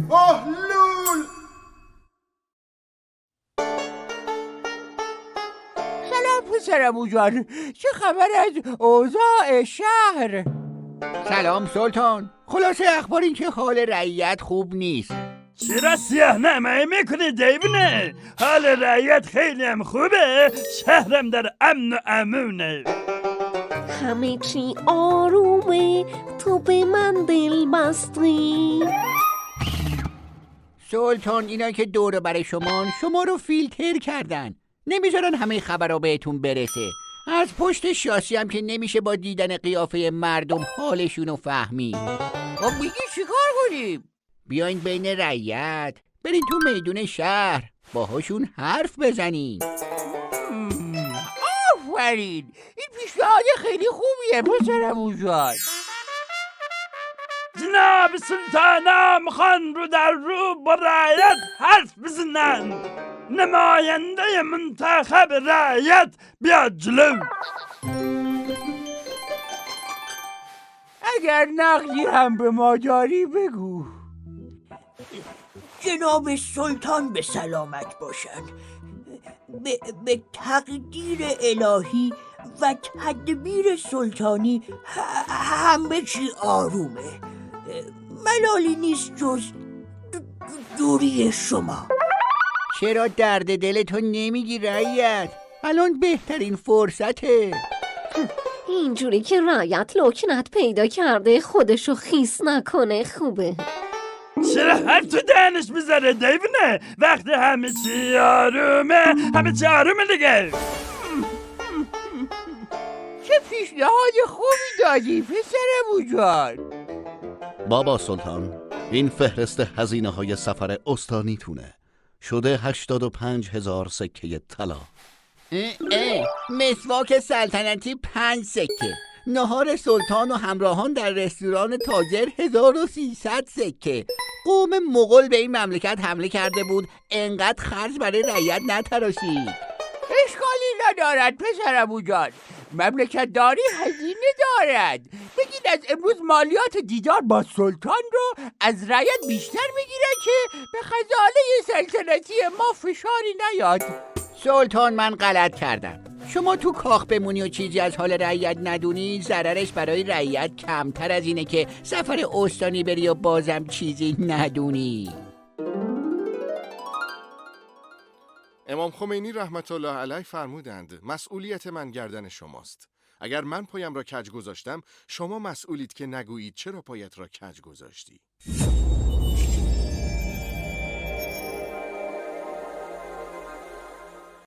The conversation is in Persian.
بهلول. سلام پسرمو جان، چه خبر از اوضاع شهر؟ سلام سلطان. خلاصه اخبار این که حال رعیت خوب نیست. چرا سیاه نمایی میکنی دیوونه؟ حال رعیت خیلی هم خوبه، شهرم در امن و امونه. همه چی آرومه، تو به من دل بستی. سلطان اینا که دور بر شما رو فیلتر کردن، نمیذارن همه خبرها بهتون برسه. از پشت شاسی هم که نمیشه با دیدن قیافه مردم حالشونو فهمید. خب میگی چیکار کنیم؟ بیاین بین رعیت، برین تو میدون شهر، باهاشون حرف بزنین. آفرین، این پیشنهاد خیلی خوبیه پسرمو جان. جناب سلطانم میخوان رو در رو با رعیت حرف بزنن. نماینده منتخب رعیت بیاد جلو. اگر نقدی هم به ما داری بگو. جناب سلطان به سلامت باشند. به تقدیر الهی و تدبیر سلطانی همه چی آرومه. ملالی نیست جز دوری شما. چرا درد دلتو نمیگی رعیت؟ الان بهترین فرصته. اینجوری که رعیت لکنت پیدا کرده خودشو خیس نکنه خوبه. چرا حرف تو دهنش میذاره دیوونه؟ وقتی همه چی آرومه، همه چی آرومه دیگه. چه پیشنهاد خوبی دادی پسرمو جان. بابا سلطان، این فهرست هزینه های سفر استانیتونه. شده 85,000 سکه طلا. مسواک سلطنتی 5 سکه. نهار سلطان و همراهان در رستوران تاجر 1300 سکه. قوم مغول به این مملکت حمله کرده بود، انقدر خرج برای رعیت نتراشید. اشکالی ندارد پسرمو جان، مملکت داری هزینه دارد. بگید از امروز مالیات دیدار با سلطان رو از رعیت بیشتر میگیرن که به خزانه سلطنتی ما فشاری نیاد. سلطان من غلط کردم. شما تو کاخ بمونی و چیزی از حال رعیت ندونی، ضررش برای رعیت کمتر از اینه که سفر استانی بری و بازم چیزی ندونی. امام خمینی رحمت الله علیه فرمودند مسئولیت من گردن شماست. اگر من پایم را کج گذاشتم، شما مسئولید که نگویید چرا پایت را کج گذاشتی.